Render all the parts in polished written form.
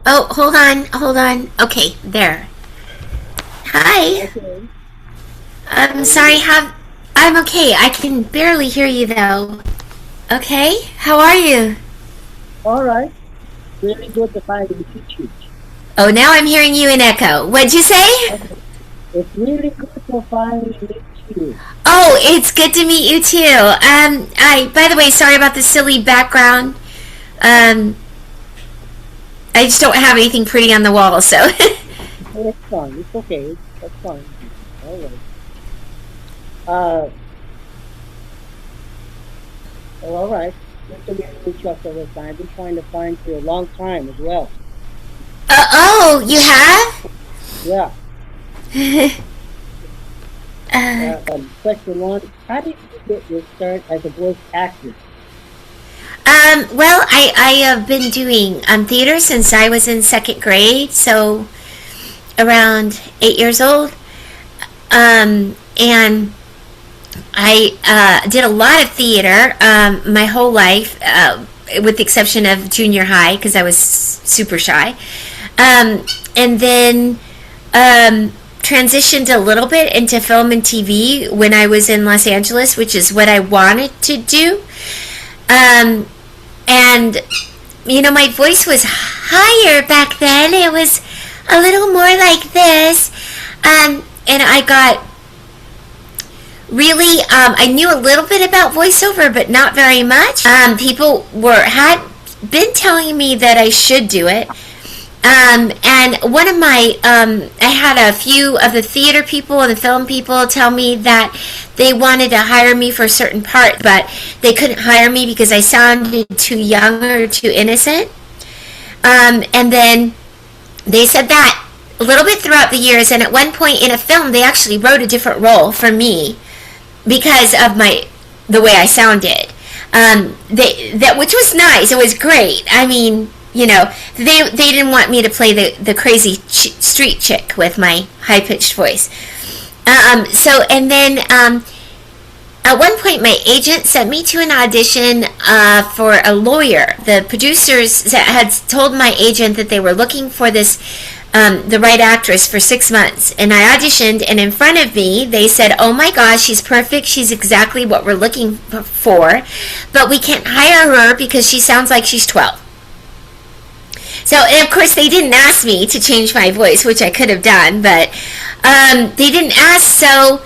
Oh, hold on, hold on. Okay, there. Hi. Okay. I'm How are sorry, you? have I'm okay. I can barely hear you though. Okay? How are you? All right. Really good to finally meet you. Oh, now I'm hearing you in echo. What'd you say? Okay. It's really good to finally meet you. Oh, it's good to meet you too. I by the way, sorry about the silly background. Um I just don't have anything pretty on the wall, so Oh, it's fine. It's okay. That's fine. All right. Uh, well, all right. Good to meet each other this time. I've been trying to find you a long time as well. oh, you have? Yeah. uh, Question one. How did you get your start as a voice actor? well, I have been doing theater since I was in second grade, so around 8 years old. And I did a lot of theater my whole life, with the exception of junior high because I was super shy. And then transitioned a little bit into film and TV when I was in Los Angeles, which is what I wanted to do. Um, and my voice was higher back then. It was a little more like this. And I got really, I knew a little bit about voiceover, but not very much. People had been telling me that I should do it. And one of I had a few of the theater people and the film people tell me that they wanted to hire me for a certain part, but they couldn't hire me because I sounded too young or too innocent. And then they said that a little bit throughout the years, and at one point in a film, they actually wrote a different role for me because of the way I sounded. Which was nice. It was great. I mean, they didn't want me to play the crazy street chick with my high pitched voice. And then at one point, my agent sent me to an audition for a lawyer. The producers had told my agent that they were looking for the right actress for 6 months. And I auditioned, and in front of me, they said, "Oh my gosh, she's perfect. She's exactly what we're looking for. But we can't hire her because she sounds like she's 12. So, and of course, they didn't ask me to change my voice, which I could have done, but they didn't ask. So,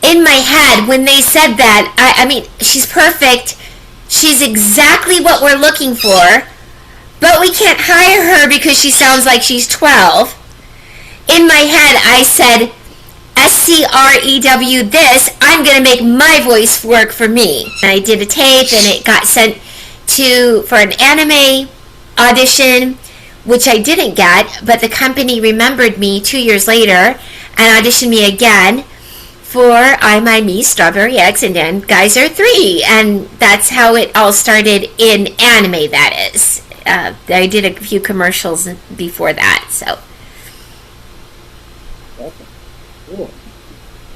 in my head, when they said that, I mean, she's perfect. She's exactly what we're looking for, but we can't hire her because she sounds like she's 12. In my head, I said, SCREW this, I'm going to make my voice work for me. And I did a tape, and it got sent for an anime audition, which I didn't get, but the company remembered me 2 years later and auditioned me again for I, My, Me, Strawberry Eggs, and then Geyser 3. And that's how it all started in anime, that is. I did a few commercials before that, so. Okay. Cool.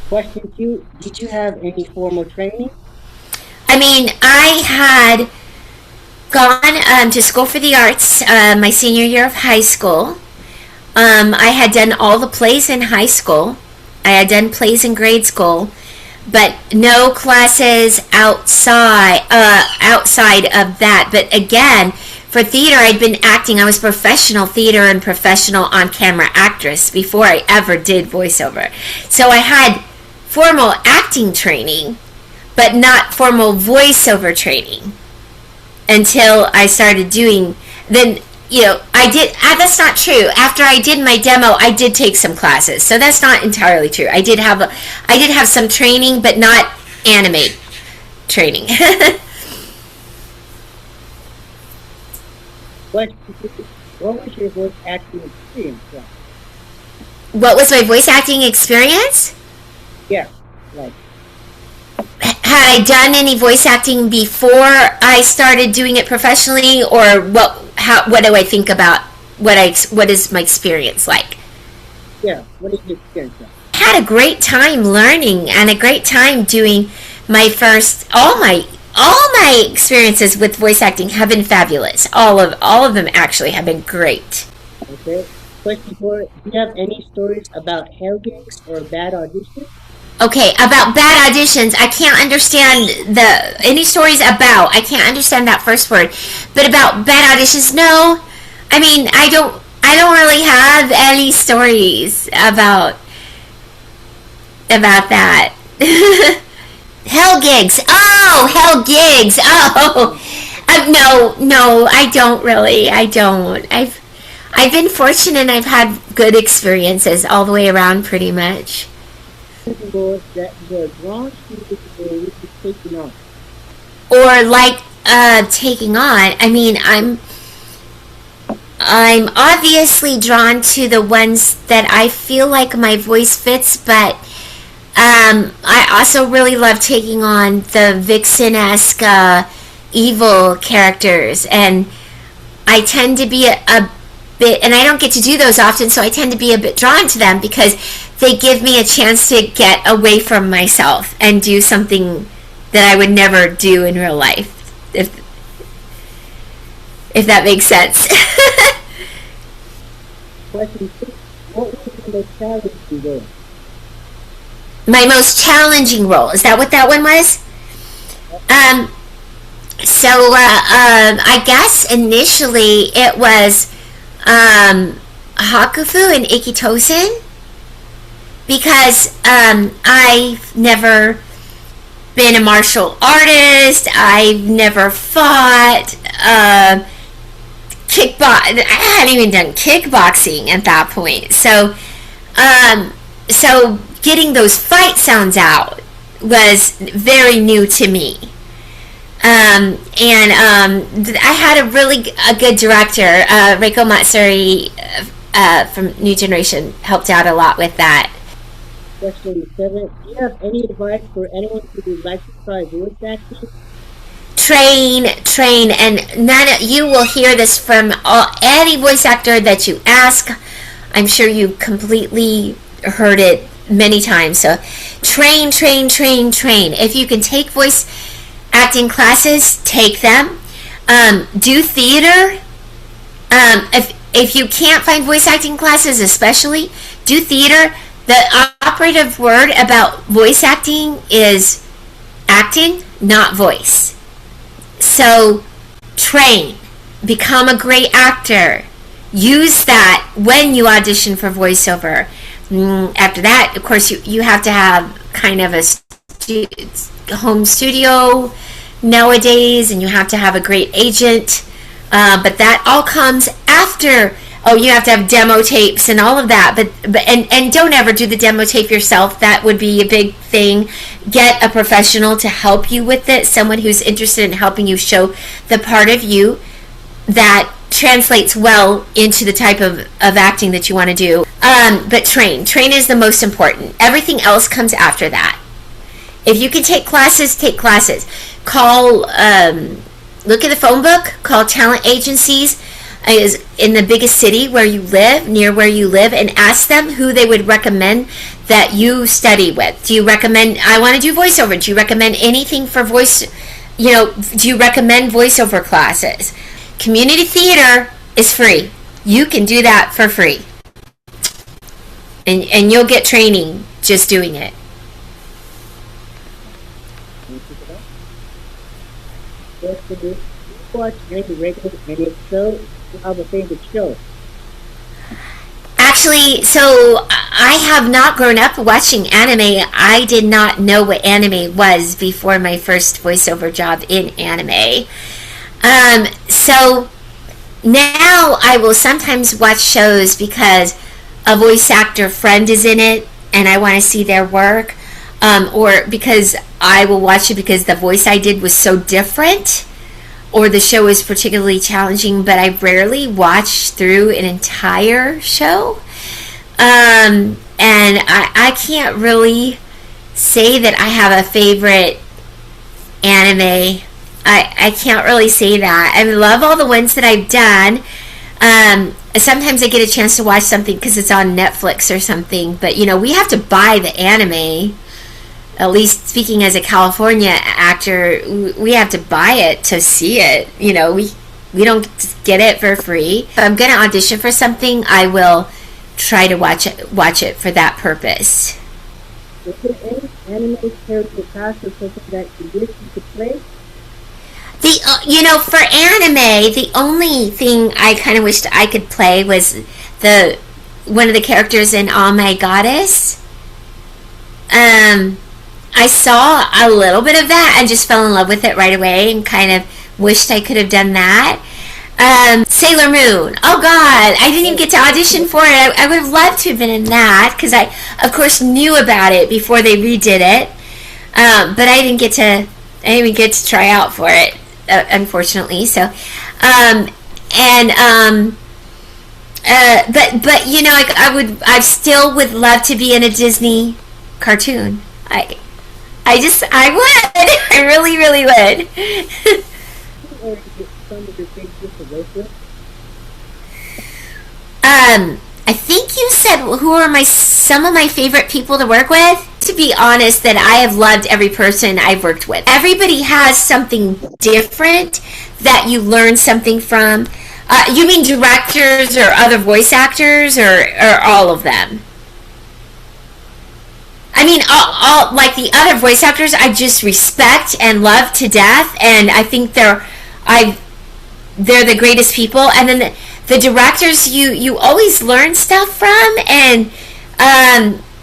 Question two. Did you have any formal training? I mean, I had gone to school for the arts my senior year of high school. I had done all the plays in high school. I had done plays in grade school, but no classes outside of that. But again, for theater, I'd been acting. I was professional theater and professional on-camera actress before I ever did voiceover. So I had formal acting training, but not formal voiceover training until I started doing. Then I did. That's not true. After I did my demo, I did take some classes, so that's not entirely true. I did have some training, but not anime training. What What was your voice acting experience like? What was my voice acting experience? Yeah, like Had I done any voice acting before I started doing it professionally, or what do I think about what is my experience like? yeah. What is your experience like? Had a great time learning and a great time doing my first all my experiences with voice acting have been fabulous. All of them actually have been great. Okay. Question four: do you have any stories about hell gigs or bad auditions? Okay, about bad auditions, I can't understand any stories about. I can't understand that first word. But about bad auditions, no. I mean, I don't really have any stories about that. Hell gigs. Oh, hell gigs. Oh. No, no, I don't really. I don't. I've been fortunate. I've had good experiences all the way around pretty much. Goals that you are drawn to or which is taken on. Or like taking on. I mean, I'm obviously drawn to the ones that I feel like my voice fits, but I also really love taking on the vixen-esque evil characters, and I tend to be a bit, and I don't get to do those often, so I tend to be a bit drawn to them because they give me a chance to get away from myself and do something that I would never do in real life, if that makes sense. Question six: what was the most challenging role? My most challenging role, is that what that one was? Um, I guess initially it was Hakufu and Ikitosen because I've never been a martial artist. I've never fought. I hadn't even done kickboxing at that point. So getting those fight sounds out was very new to me. I had a good director, Reiko Matsuri from New Generation, helped out a lot with that. Question seven: do you have any advice for anyone who would like to try voice acting? Train, and you will hear this from any voice actor that you ask. I'm sure you completely heard it many times. So train. If you can take voice acting classes, take them. Do theater. If you can't find voice acting classes, especially do theater. The operative word about voice acting is acting, not voice. So train, become a great actor. Use that when you audition for voiceover. After that, of course, you have to have kind of a home studio nowadays, and you have to have a great agent. But that all comes after. Oh, you have to have demo tapes and all of that. But don't ever do the demo tape yourself. That would be a big thing. Get a professional to help you with it. Someone who's interested in helping you show the part of you that translates well into the type of acting that you want to do. But train is the most important. Everything else comes after that. If you can take classes, take classes. Look at the phone book, call talent agencies is in the biggest city near where you live, and ask them who they would recommend that you study with. Do you recommend, I want to do voiceover, do you recommend anything for voice, do you recommend voiceover classes? Community theater is free. You can do that for free. And you'll get training just doing it. Yes, to do. Watch any regular, and if so, you have a favorite show. Actually, so I have not grown up watching anime. I did not know what anime was before my first voiceover job in anime. So now I will sometimes watch shows because a voice actor friend is in it and I want to see their work, or because I will watch it because the voice I did was so different, or the show is particularly challenging, but I rarely watch through an entire show. And I can't really say that I have a favorite anime. I can't really say that. I love all the ones that I've done. Sometimes I get a chance to watch something because it's on Netflix or something, but we have to buy the anime. At least speaking as a California actor, we have to buy it to see it. We don't get it for free. If I'm going to audition for something, I will try to watch it for that purpose. Is there any anime character cast or something that you wish you could play? For anime, the only thing I kind of wished I could play was one of the characters in All My Goddess. I saw a little bit of that and just fell in love with it right away and kind of wished I could have done that. Sailor Moon. Oh God, I didn't even get to audition for it. I would have loved to have been in that because I, of course, knew about it before they redid it. But I didn't even get to try out for it, unfortunately. So, but I still would love to be in a Disney cartoon. I would. I really, really would. I think you said who are some of my favorite people to work with. To be honest, that I have loved every person I've worked with. Everybody has something different that you learn something from. You mean directors or other voice actors or all of them? I mean, all like the other voice actors, I just respect and love to death, and I think they're the greatest people. And then the directors, you always learn stuff from, and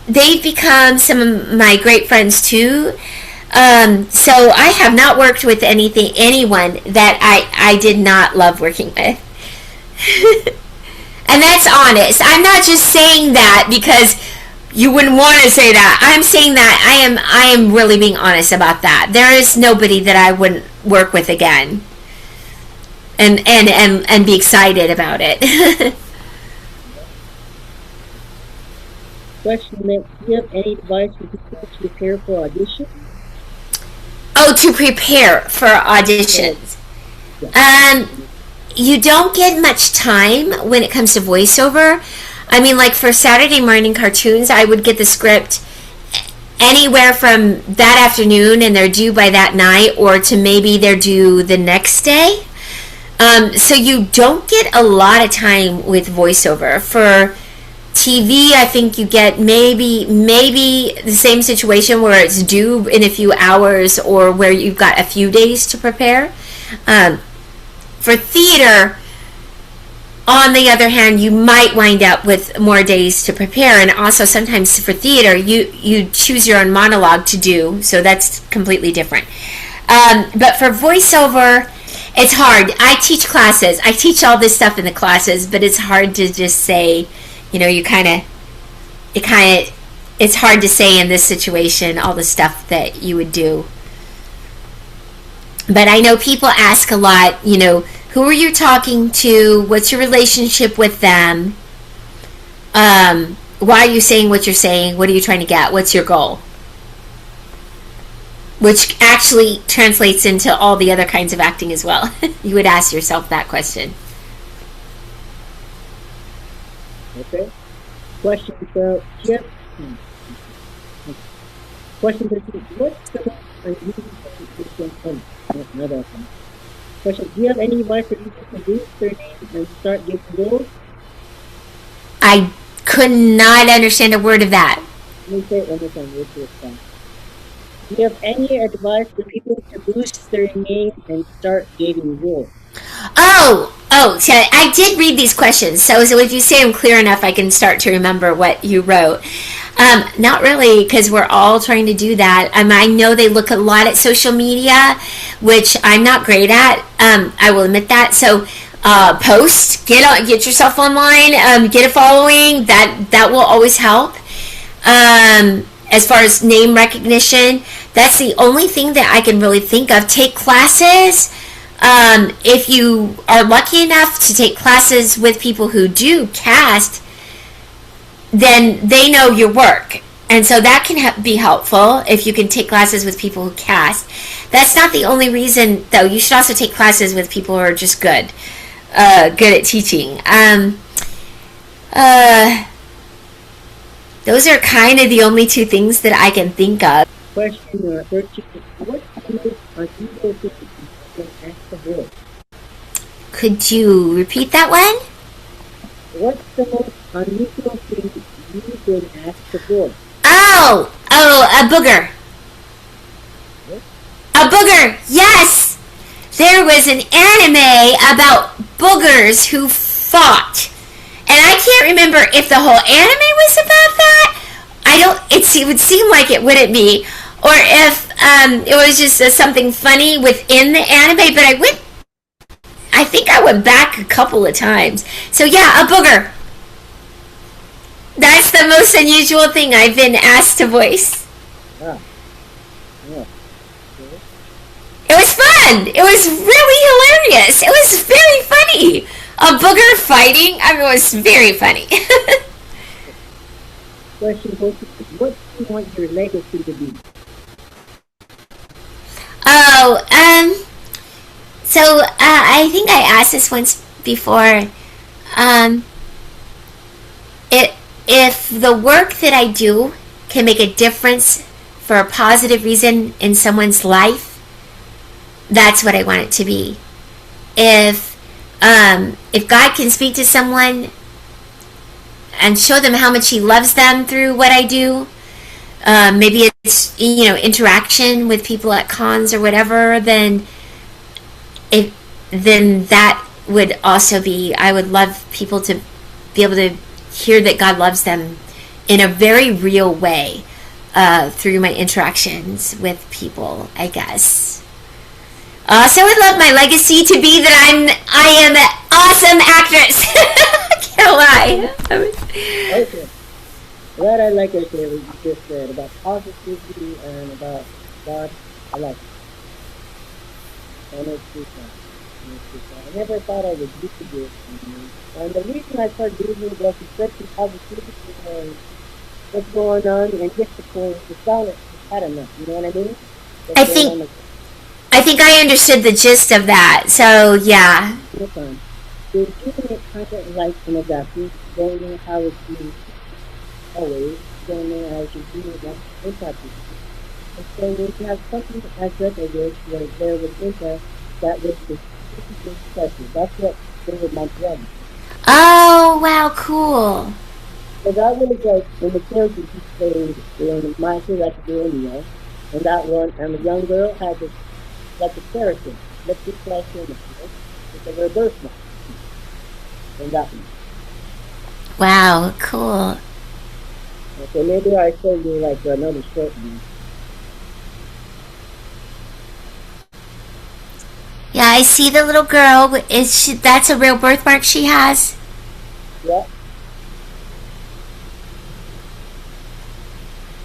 they've become some of my great friends too. So I have not worked with anyone that I did not love working with. And that's honest. I'm not just saying that because you wouldn't want to say that. I'm saying that I am really being honest about that. There is nobody that I wouldn't work with again. And be excited about it. Question next. Do you have any advice for people to prepare for auditions? Oh, to prepare for auditions. Yeah. You don't get much time when it comes to voiceover. I mean, like for Saturday morning cartoons, I would get the script anywhere from that afternoon and they're due by that night, or to maybe they're due the next day. So you don't get a lot of time with voiceover. For TV, I think you get maybe the same situation where it's due in a few hours or where you've got a few days to prepare. For theater, on the other hand, you might wind up with more days to prepare, and also sometimes for theater, you choose your own monologue to do, so that's completely different. But for voiceover, it's hard. I teach classes. I teach all this stuff in the classes, but it's hard to just say, it's hard to say in this situation all the stuff that you would do. But I know people ask a lot, who are you talking to? What's your relationship with them? Why are you saying what you're saying? What are you trying to get? What's your goal? Which actually translates into all the other kinds of acting as well. You would ask yourself that question. Okay. Question for Jeff. Question 13. What's the another one. Question. Do you have any advice for people to boost their name and start getting roles? I could not understand a word of that. Let me say it one more time. Do you have any advice for people to boost their name and start getting roles? So I did read these questions. So if you say them clear enough, I can start to remember what you wrote. Not really, because we're all trying to do that. I know they look a lot at social media, which I'm not great at. I will admit that. So post, get yourself online, get a following. That will always help. As far as name recognition, that's the only thing that I can really think of. Take classes. If you are lucky enough to take classes with people who do cast, then they know your work. And so that can be helpful if you can take classes with people who cast. That's not the only reason, though. You should also take classes with people who are just good at teaching. Those are kind of the only two things that I can think of. Question 13. What field are you looking to ask the board? Could you repeat that one? What's the most unusual thing you've been asked to do? A booger. What? A booger, yes! There was an anime about boogers who fought. And I can't remember if the whole anime was about that. It would seem like it wouldn't be. Or if it was just something funny within the anime, but I think I went back a couple of times. So yeah, a booger. That's the most unusual thing I've been asked to voice. Ah, yeah. It was fun. It was really hilarious. It was very funny. A booger fighting. I mean, it was very funny. Question, what do you want your legacy to be? So I think I asked this once before. If the work that I do can make a difference for a positive reason in someone's life, that's what I want it to be. If God can speak to someone and show them how much He loves them through what I do, maybe it's interaction with people at cons or whatever, then that would also be, I would love people to be able to hear that God loves them in a very real way through my interactions with people, I guess. So I would love my legacy to be that I am an awesome actress. Can't lie. Okay. What I like what you just said about positivity and about God. I like it. And it's too fun. I never thought I would do this. And the reason I started doing it was especially positivity and what's going on and just the sound is had enough. You know what I mean? I think I understood the gist of that. So yeah. No fun. So keeping it kind of like in a vacuum, don't know how it's being always, don't know how it should be impacted. And so when you have something as such as this, where there was impact, that was the special. That's what they were my brother. Oh wow, cool. So that was like when the character he played in my kid like the Romeo, and that one, and the young girl had this like a character. Let's just like him, it's a reverse one. And that one. Wow, cool. Okay, maybe I show you like another short one. Yeah, I see the little girl. That's a real birthmark she has? Yeah.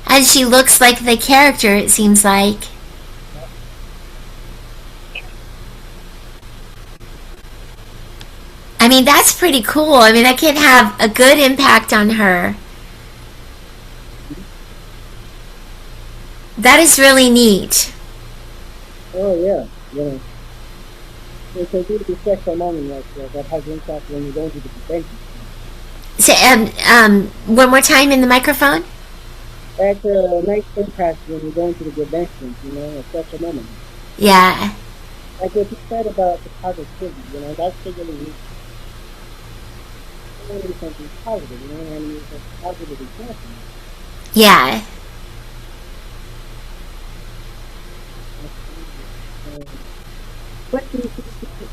And she looks like the character, it seems like. I mean, that's pretty cool. I mean, that can have a good impact on her. That is really neat. Oh yeah, yeah. It's a really special moment like that has impact when you go to the convention. So, one more time in the microphone. That's a nice impact when you go into the convention, a special moment. Yeah. Like what you said about the positivity, that's really something positive, and it's a positive example. Yeah. What do you think,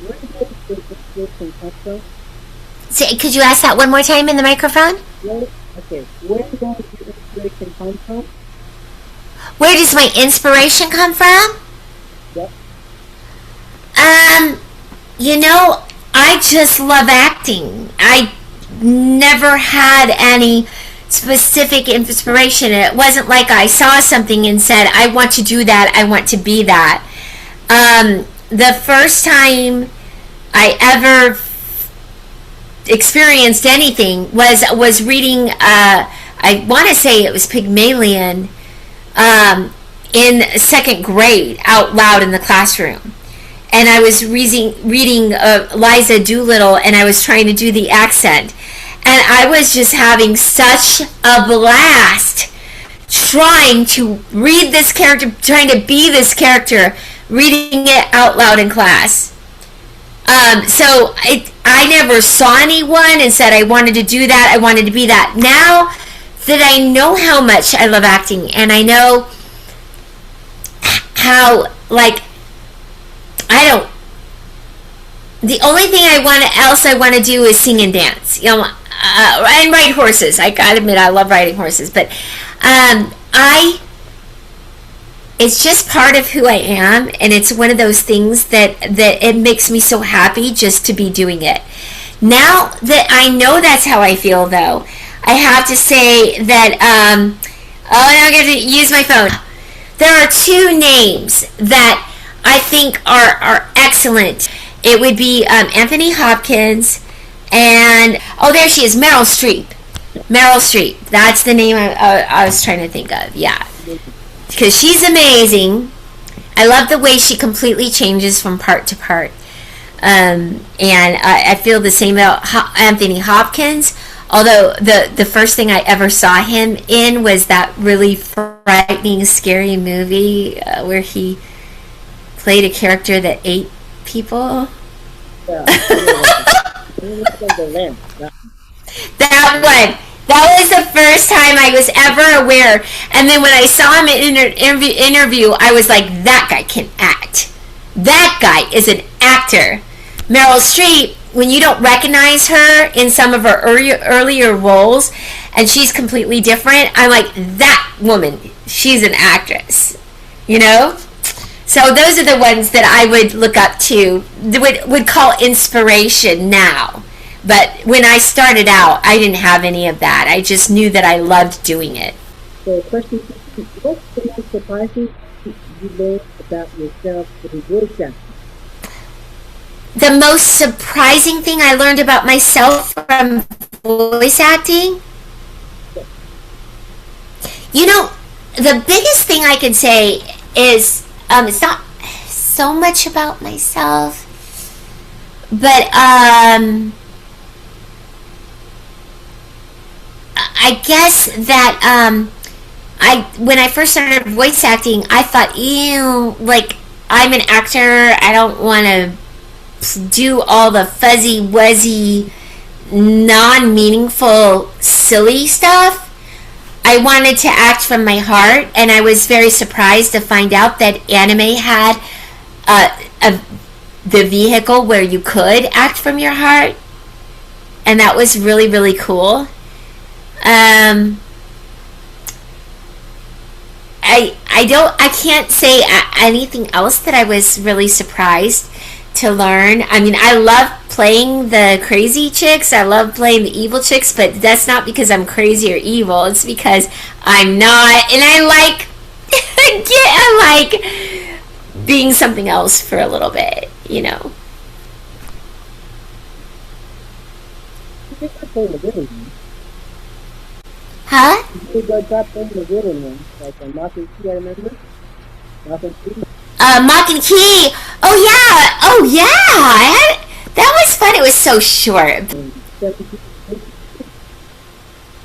where does the inspiration come from? Could you ask that one more time in the microphone? Where does your inspiration come from? Where does my inspiration come from? Yep. I just love acting. I never had any specific inspiration. It wasn't like I saw something and said, I want to do that, I want to be that. The first time I ever experienced anything was reading, I want to say it was Pygmalion, in second grade out loud in the classroom. And I was reading Liza Doolittle, and I was trying to do the accent. And I was just having such a blast trying to read this character, trying to be this character, reading it out loud in class. So I never saw anyone and said I wanted to do that. I wanted to be that. Now that I know how much I love acting, and I know how, like, I don't. The only thing I want to do is sing and dance. And ride horses. I gotta admit, I love riding horses, but I. It's just part of who I am, and it's one of those things that it makes me so happy just to be doing it. Now that I know that's how I feel, though, I have to say that, now I'm going to use my phone. There are two names that I think are excellent. It would be Anthony Hopkins and, oh, there she is, Meryl Streep. Meryl Streep. That's the name I was trying to think of, yeah. Because she's amazing. I love the way she completely changes from part to part. And I feel the same about Anthony Hopkins. Although the first thing I ever saw him in was that really frightening, scary movie where he played a character that ate people. Yeah. That one. That was the first time I was ever aware. And then when I saw him in an interview, I was like, that guy can act. That guy is an actor. Meryl Streep, when you don't recognize her in some of her earlier roles, and she's completely different, I'm like, that woman, she's an actress. You know? So those are the ones that I would look up to, would call inspiration now. But when I started out, I didn't have any of that. I just knew that I loved doing it. So, question: what's the most surprising you learned about yourself in voice acting? The most surprising thing I learned about myself from voice acting? You know, the biggest thing I can say is, it's not so much about myself, but, I guess that when I first started voice acting, I thought, ew, like, I'm an actor. I don't want to do all the fuzzy, wuzzy, non-meaningful, silly stuff. I wanted to act from my heart, and I was very surprised to find out that anime had the vehicle where you could act from your heart, and that was really, really cool. I can't say anything else that I was really surprised to learn. I mean, I love playing the crazy chicks. I love playing the evil chicks, but that's not because I'm crazy or evil. It's because I'm not, and I like, I like being something else for a little bit, you know. Huh? You got playing the villain one, like Mock and Key, I remember. Mock and Key. Mock and Key. Oh yeah. Oh yeah. That was fun. It was so short. If you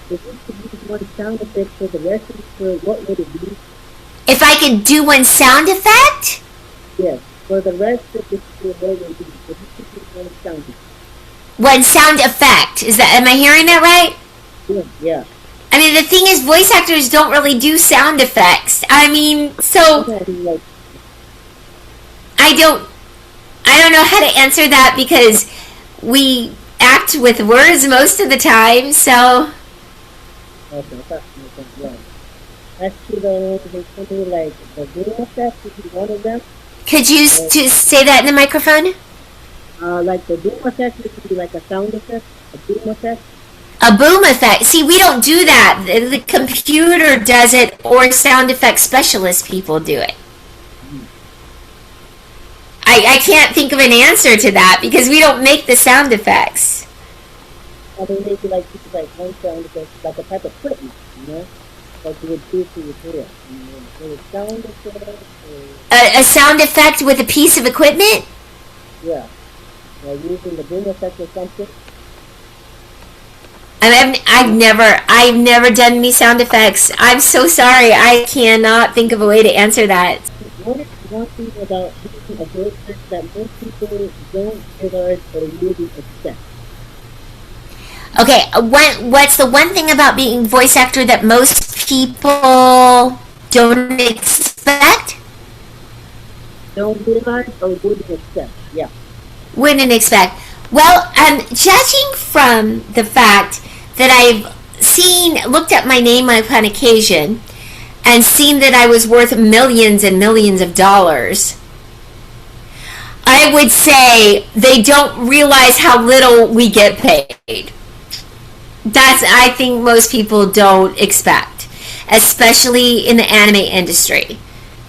could use one sound effect for the rest of the show, what would it be? If I could do one sound effect? Yes. For the rest of the show, what would it be? If you could use one sound effect. One sound effect. Am I hearing that right? Yeah. I mean, the thing is, voice actors don't really do sound effects. I mean, so I don't know how to answer that because we act with words most of the time. So. Okay, yeah. Actually, there's something like the boom effect. Is one of them? Could you just say that in the microphone? Like the boom effect would be like a sound effect, a boom effect. A boom effect. See, we don't do that. The computer does it, or sound effect specialist people do it. I can't think of an answer to that because we don't make the sound effects. I mean, maybe like one sound effect, like a type of equipment, you know, like you would do to your hair. Sound effect. A sound effect with a piece of equipment? Yeah. Like using the boom effect or something. I've never done any sound effects. I'm so sorry. I cannot think of a way to answer that. What is one thing about being a voice actor that most people don't realize or really accept. Okay, what's the one thing about being voice actor that most people don't expect? Don't realize or wouldn't accept. Yeah. Wouldn't expect. Well, judging from the fact that I've looked at my name upon occasion, and seen that I was worth millions and millions of dollars, I would say they don't realize how little we get paid. I think most people don't expect, especially in the anime industry,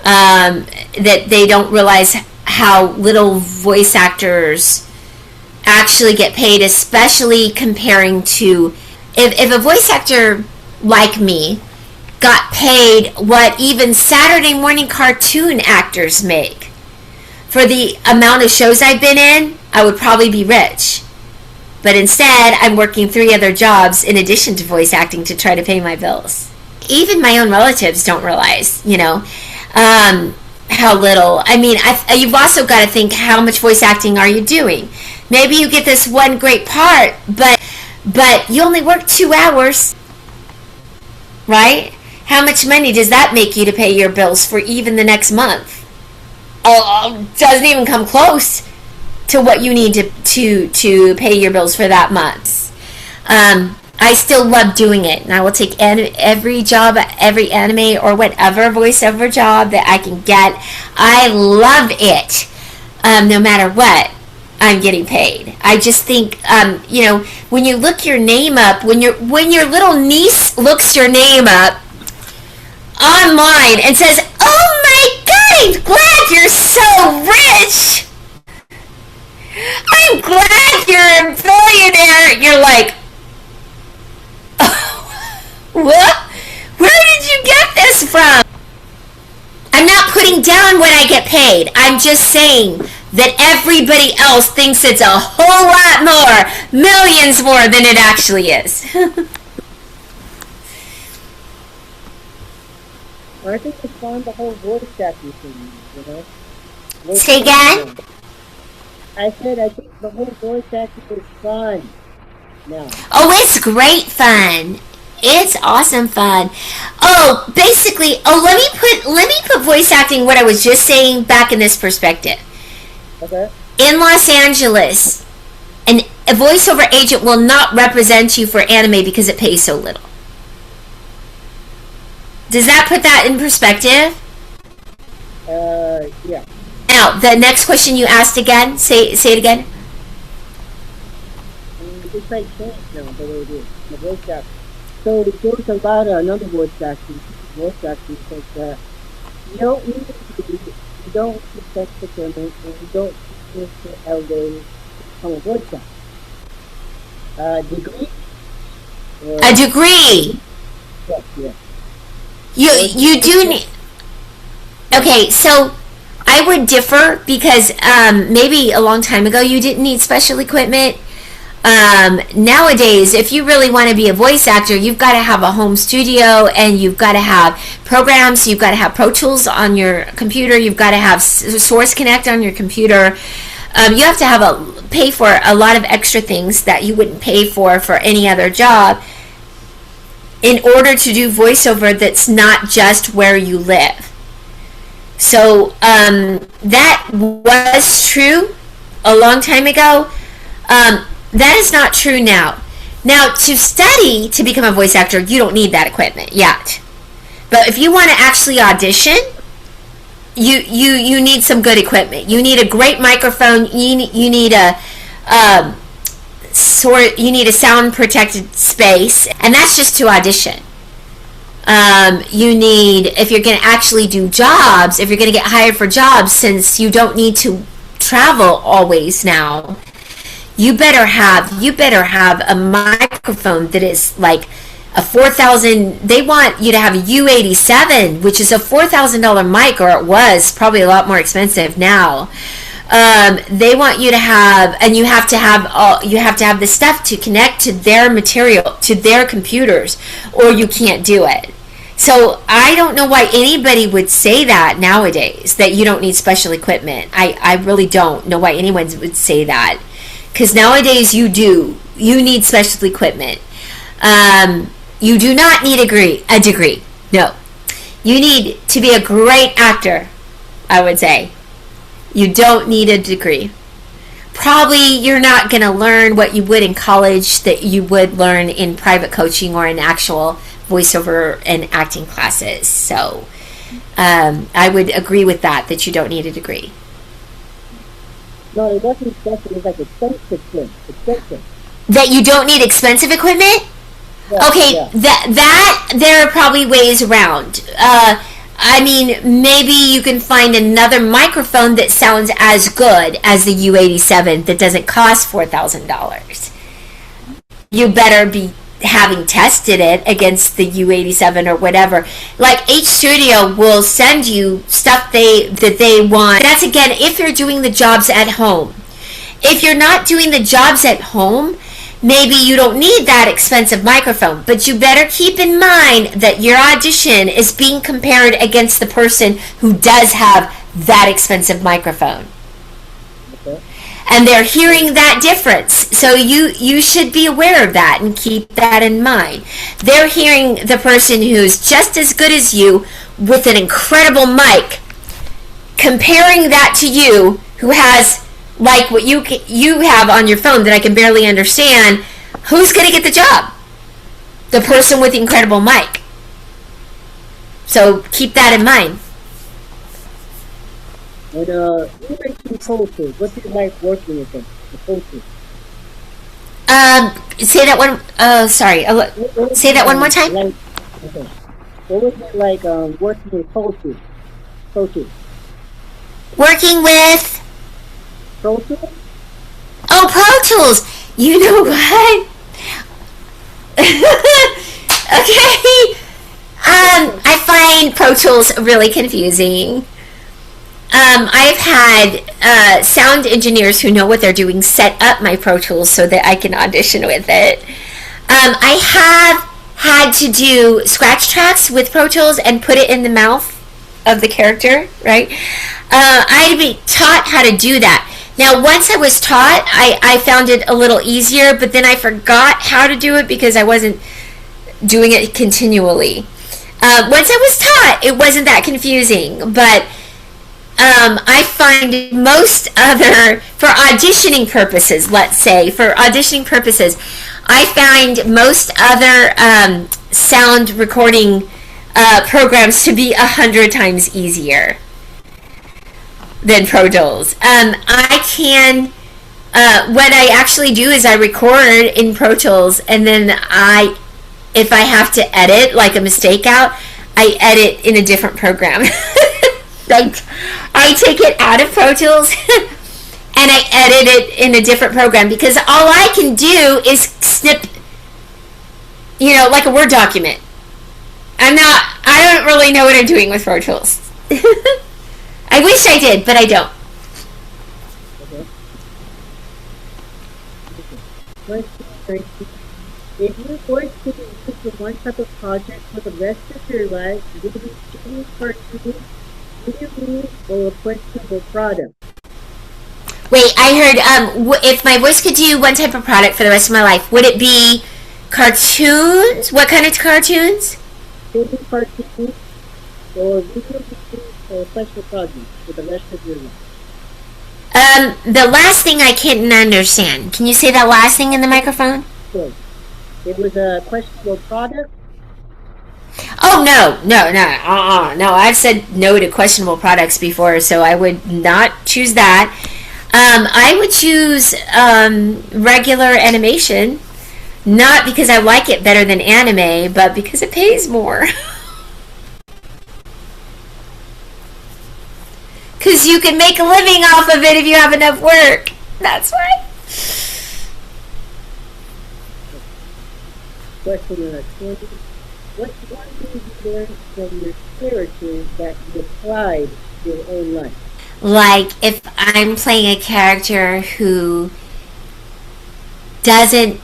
that they don't realize how little voice actors actually get paid, especially comparing to if a voice actor like me got paid what even Saturday morning cartoon actors make for the amount of shows I've been in, I would probably be rich. But instead, I'm working 3 other jobs in addition to voice acting to try to pay my bills. Even my own relatives don't realize, how little. I mean, you've also got to think, how much voice acting are you doing? Maybe you get this one great part, but you only work 2 hours, right? How much money does that make you to pay your bills for even the next month? Doesn't even come close to what you need to pay your bills for that month. I still love doing it, and I will take every job, every anime or whatever voiceover job that I can get. I love it, no matter what I'm getting paid. I just think, when you look your name up, when your little niece looks your name up online and says, "Oh my God, I'm glad you're so rich. I'm glad you're a billionaire." You're like, what? Where did you get this from? I'm not putting down what I get paid. I'm just saying that everybody else thinks it's a whole lot more, millions more than it actually is. I think it's fun, the whole voice acting thing, Say again? I said I think the whole voice acting is fun now. Oh, it's great fun. It's awesome fun. Oh, basically, let me put voice acting, what I was just saying, back in this perspective. Okay. In Los Angeles, a voiceover agent will not represent you for anime because it pays so little. Does that put that in perspective? Yeah. Now, the next question you asked again, say it again. It's like changed now, the way it is. The voice acting. So it goes about another voice acting says that you don't need you don't respect the government, and you don't need to elevate from a voice actor. Degree? A degree. Yes. You do need. Okay, so I would differ because maybe a long time ago you didn't need special equipment. Nowadays, if you really want to be a voice actor, you've got to have a home studio, and you've got to have programs. You've got to have Pro Tools on your computer. You've got to have Source Connect on your computer. You have to pay for a lot of extra things that you wouldn't pay for any other job in order to do voiceover that's not just where you live. So that was true a long time ago. That is not true now. Now, to study to become a voice actor, you don't need that equipment yet. But if you want to actually audition, you need some good equipment. You need a great microphone. You need a sound protected space, and that's just to audition. You need, if you're going to actually do jobs, if you're going to get hired for jobs, since you don't need to travel always now, you better have a microphone that is like a 4,000. They want you to have a U87, which is a $4,000 mic, or it was probably a lot more expensive now. They want you to have, and you have to have the stuff to connect to their material, to their computers, or you can't do it. So I don't know why anybody would say that nowadays, that you don't need special equipment. I really don't know why anyone would say that. Because nowadays you do. You need special equipment. You do not need a degree. No. You need to be a great actor, I would say. You don't need a degree. Probably you're not going to learn what you would in college that you would learn in private coaching or in actual voiceover and acting classes. So I would agree with that you don't need a degree. No, it wasn't special. It's like expensive thing. Expensive. That you don't need expensive equipment? Yeah, Okay, yeah. that there are probably ways around. I mean, maybe you can find another microphone that sounds as good as the U87 that doesn't cost $4,000. You better be having tested it against the U87 or whatever. Like H Studio will send you stuff that they want. That's again if you're doing the jobs at home. If you're not doing the jobs at home, maybe you don't need that expensive microphone, but you better keep in mind that your audition is being compared against the person who does have that expensive microphone. Okay. And they're hearing that difference. So you should be aware of that and keep that in mind. They're hearing the person who's just as good as you with an incredible mic, comparing that to you who has like what you have on your phone that I can barely understand. Who's going to get the job? The person with the incredible mic. So keep that in mind. And you mentioned Pro Tools. What's it like working with them? The Pro Tools. Say that one. Sorry. Say that one more time. Like, okay. What was it like working with Pro Tools? Pro Tools. Working with. Pro Tools? Oh, Pro Tools. You know what? Okay. I find Pro Tools really confusing. I've had sound engineers who know what they're doing set up my Pro Tools so that I can audition with it. I have had to do scratch tracks with Pro Tools and put it in the mouth of the character, right? I had to be taught how to do that. Now, once I was taught, I found it a little easier, but then I forgot how to do it because I wasn't doing it continually. Once I was taught, it wasn't that confusing, but I find most other, for auditioning purposes, let's say, for auditioning purposes, I find most other sound recording programs to be 100 times easier than Pro Tools. I can, what I actually do is I record in Pro Tools, and then if I have to edit, like a mistake out, I edit in a different program. Like, I take it out of Pro Tools and I edit it in a different program because all I can do is snip, like a Word document. I don't really know what I'm doing with Pro Tools. I wish I did, but I don't. Okay. If you're going to be used to one type of project for the rest of your life, would you choose cartoons, video games, or a questionable product? Wait, I heard if my voice could do one type of product for the rest of my life, would it be cartoons? What kind of cartoons? Maybe cartoons or video games or special projects for the rest of your life. The last thing I can't understand. Can you say that last thing in the microphone? Sure. It was a questionable product. Oh, no. I've said no to questionable products before, so I would not choose that. I would choose regular animation, not because I like it better than anime, but because it pays more. Because you can make a living off of it if you have enough work. That's why. Question number 20. What's one thing you learned from your character that you applied to your own life? Like, if I'm playing a character who doesn't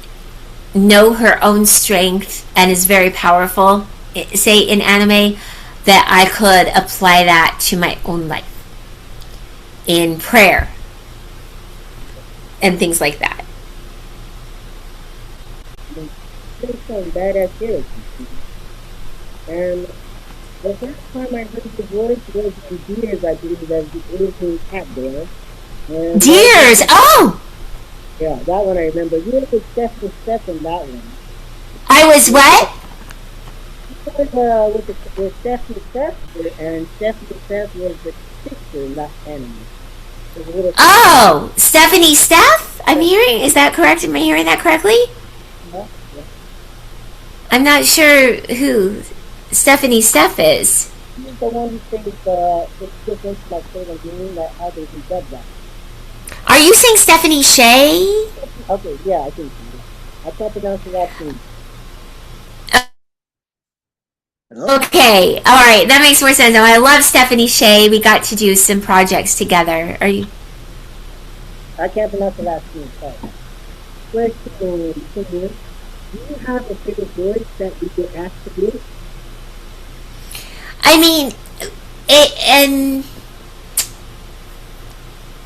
know her own strength and is very powerful, say in anime, that I could apply that to my own life in prayer and things like that. There's some badass characters. And the first time I heard the voice was in Deers, I believe, as the Asian cat bear. And Deers! Oh! yeah, that one I remember. You were with Steph in that one. I was what? With Stephanie Steph, and Stephanie Steph was the sister in that anime. Oh! Stephanie Steph? Is that correct? Am I hearing that correctly? Yeah. I'm not sure who Stephanie Steph is. She's the one who thinks it's different like Sailor Moon, like how they do that. Are you saying Stephanie Shea? Okay, yeah, I think so. I can't pronounce the last name. Okay, alright, that makes more sense. I love Stephanie Shea. We got to do some projects together. Are you? I can't pronounce the last name, sorry. Question, do you have a favorite voice that you get asked to do? And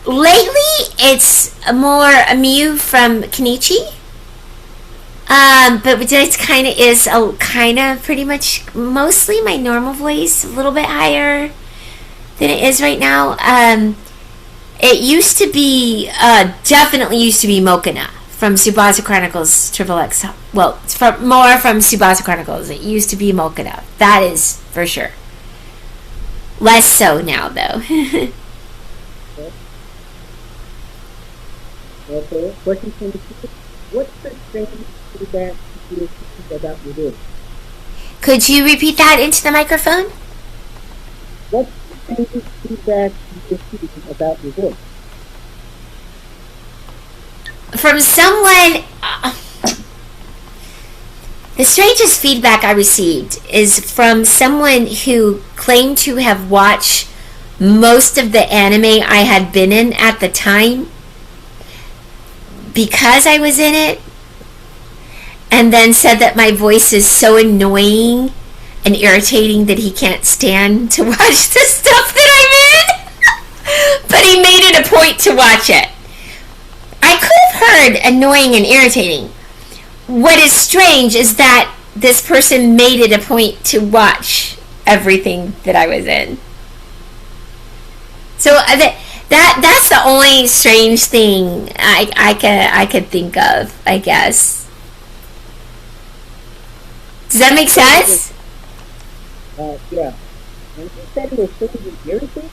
lately it's more a Mew from Kenichi. But it kind of is pretty much mostly my normal voice, a little bit higher than it is right now. It used to be, definitely used to be Mokina from Tsubasa Chronicles Triple X. Well, more from Tsubasa Chronicles. It used to be Mokina. That is for sure. Less so now, though. Okay. Question 22. What's the strangest feedback you received about your voice? Could you repeat that into the microphone? What's the strangest feedback you received about your voice? From someone... the strangest feedback I received is from someone who claimed to have watched most of the anime I had been in at the time because I was in it, and then said that my voice is so annoying and irritating that he can't stand to watch the stuff that I'm in. But he made it a point to watch it. I could have heard annoying and irritating. What is strange is that this person made it a point to watch everything that I was in. So that's the only strange thing I could think of, I guess. Does that make sense? Yeah. And he said it was so irritating?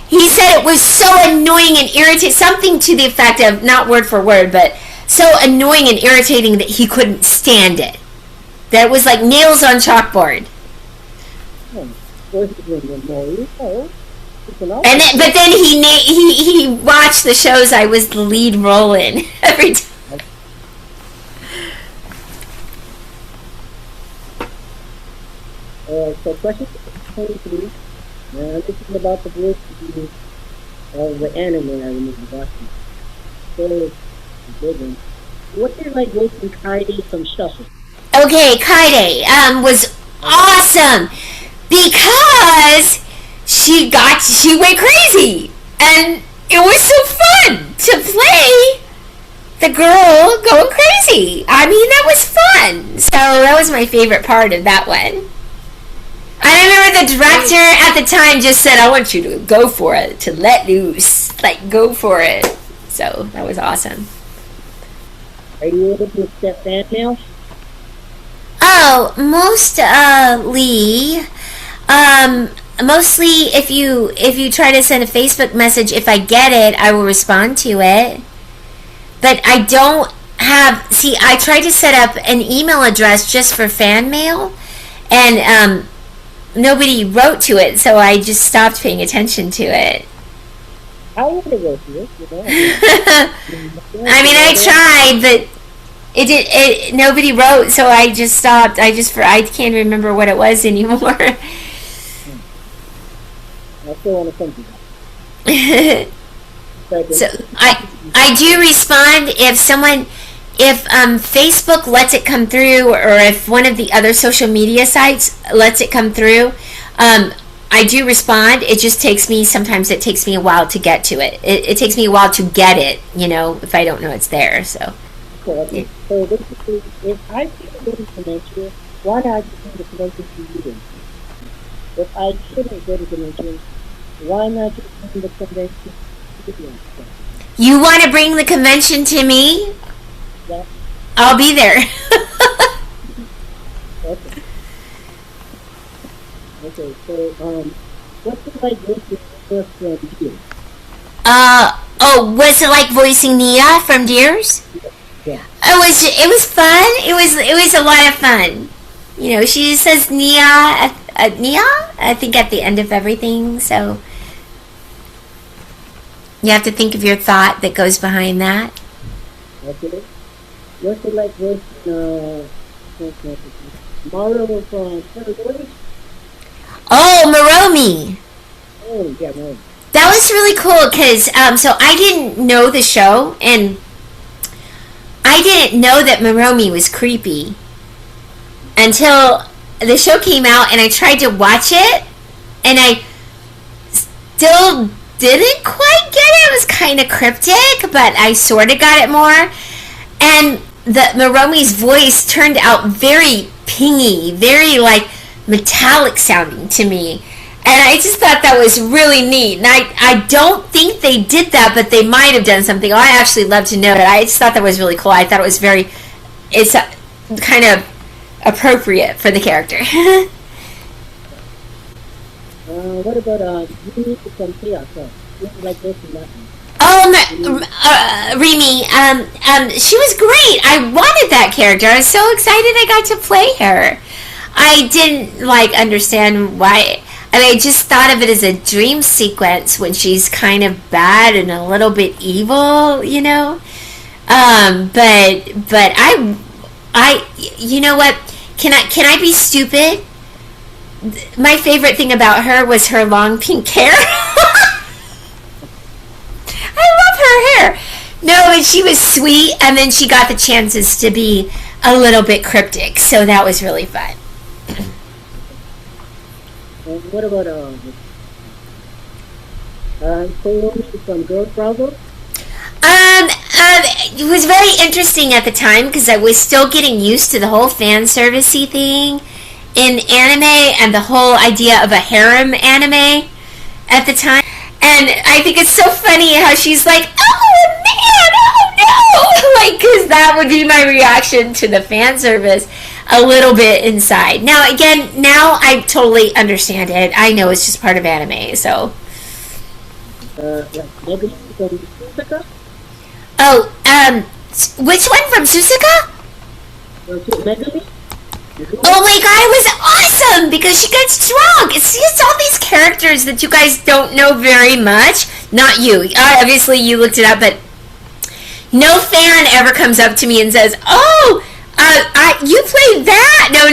He said it was so annoying and irritating, something to the effect of, not word for word, but so annoying and irritating that he couldn't stand it. That it was like nails on chalkboard. But then he watched the shows I was the lead role in every time. So question 23. This is about the voice of the anime I remember watching. So, what's your like voice in Kaide from Shuffle? Okay, Kaide was awesome because she went crazy, and it was so fun to play the girl going crazy. That was fun. So that was my favorite part of that one. I remember the director at the time just said, I want you to go for it, to let loose, like go for it. So that was awesome. Are you able to accept fan mail? Oh, mostly if you try to send a Facebook message, if I get it, I will respond to it. But I don't have, I tried to set up an email address just for fan mail, and nobody wrote to it, so I just stopped paying attention to it. I would have wrote to it, I tried, but nobody wrote, so I just stopped. I can't remember what it was anymore. I still want to thank you. So I do respond if someone if Facebook lets it come through, or if one of the other social media sites lets it come through, I do respond. It just takes me, sometimes it takes me a while to get to it. It takes me a while to get it, if I don't know it's there. So. Cool. Okay. Yeah. So basically, if I can't go to convention, why not just bring the convention to you? If I couldn't go to convention, why not just bring the convention to you? You want to bring the convention to me? Yeah. I'll be there. Okay. Okay. So what's it like working with you? Was it like voicing Nia from Deers? Yeah. It was fun. It was a lot of fun. She says Nia, Nia, I think at the end of everything. So you have to think of your thought that goes behind that. Okay. What's it like working Mario from Carrie? Oh, Moromi. Oh, yeah, Mario. That was really cool because so I didn't know the show, and I didn't know that Moromi was creepy until the show came out, and I tried to watch it, and I still didn't quite get it. It was kind of cryptic, but I sort of got it more. And the Moromi's voice turned out very pingy, very like metallic sounding to me. And I just thought that was really neat. And I don't think they did that, but they might have done something. I actually love to know that. I just thought that was really cool. I thought it was it's kind of appropriate for the character. What about you from Chaos? Like this and that one? Remy, she was great. I wanted that character. I was so excited I got to play her. I didn't understand why. I mean, I just thought of it as a dream sequence when she's kind of bad and a little bit evil, But I, you know what? Can I be stupid? My favorite thing about her was her long pink hair. I love her hair. No, and she was sweet, and then she got the chances to be a little bit cryptic, so that was really fun. And what about from Girls Bravo? It was very interesting at the time because I was still getting used to the whole fan servicey thing in anime and the whole idea of a harem anime at the time. And I think it's so funny how she's like, oh man, oh no! Because that would be my reaction to the fan service a little bit inside. Now, again, now I totally understand it. I know it's just part of anime, so. Maybe from Suzuka? Oh, which one from Suzuka? Megami? Oh my god, it was awesome because she gets drunk. It's all these characters that you guys don't know very much. Not you. Obviously, you looked it up, but no fan ever comes up to me and says, "Oh, you played that." No,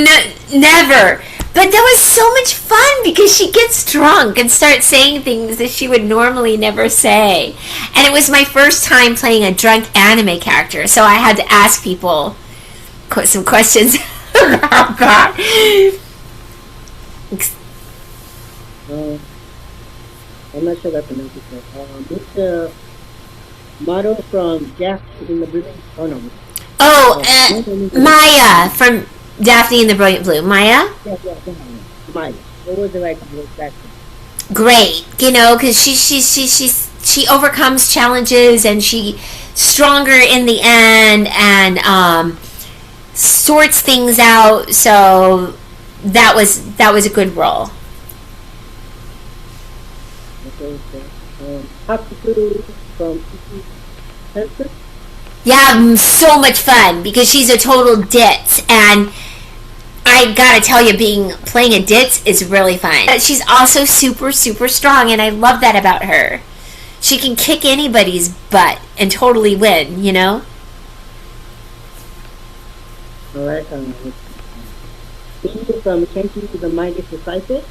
never. But that was so much fun because she gets drunk and starts saying things that she would normally never say. And it was my first time playing a drunk anime character, so I had to ask people some questions about that. I'm not sure that's the name. It's model from Daphne in the Brilliant. Oh no. Maya from Daphne and the Brilliant Blue. Maya? Yeah, Maya. What was it like back then? Great, because she overcomes challenges and she's stronger in the end and sorts things out. So that was a good role. Okay. Hakuku from Henson? Yeah, so much fun because she's a total ditz, and I gotta tell you, playing a ditz is really fun. She's also super, super strong, and I love that about her. She can kick anybody's butt and totally win, Alright, Miyu from Kenshi the Mighty Disciple?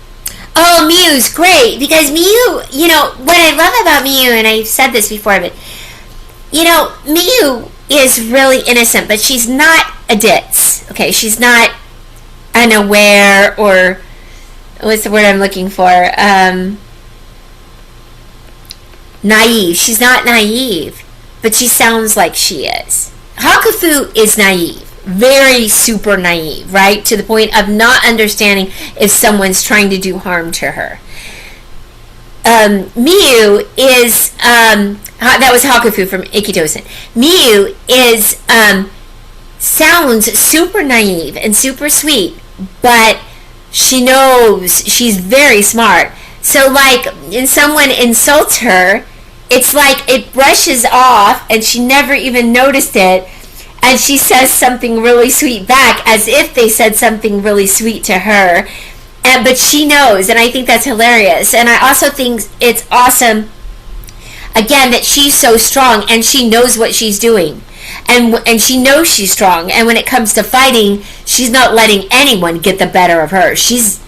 Oh, Miyu's great, because Miyu, what I love about Miyu, and I've said this before, but, Miyu is really innocent, but she's not a ditz. Okay, she's not unaware, or what's the word I'm looking for? Naive. She's not naive, but she sounds like she is. Hakufu is naive. Very super naive, right? To the point of not understanding if someone's trying to do harm to her. Miyu is, that was Hakufu from Ikitosen. Miyu is, sounds super naive and super sweet, but she knows she's very smart. So, like, when someone insults her, it's like it brushes off and she never even noticed it, and she says something really sweet back as if they said something really sweet to her. But she knows, and I think that's hilarious. And I also think it's awesome, again, that she's so strong and she knows what she's doing. And she knows she's strong. And when it comes to fighting, she's not letting anyone get the better of her. She's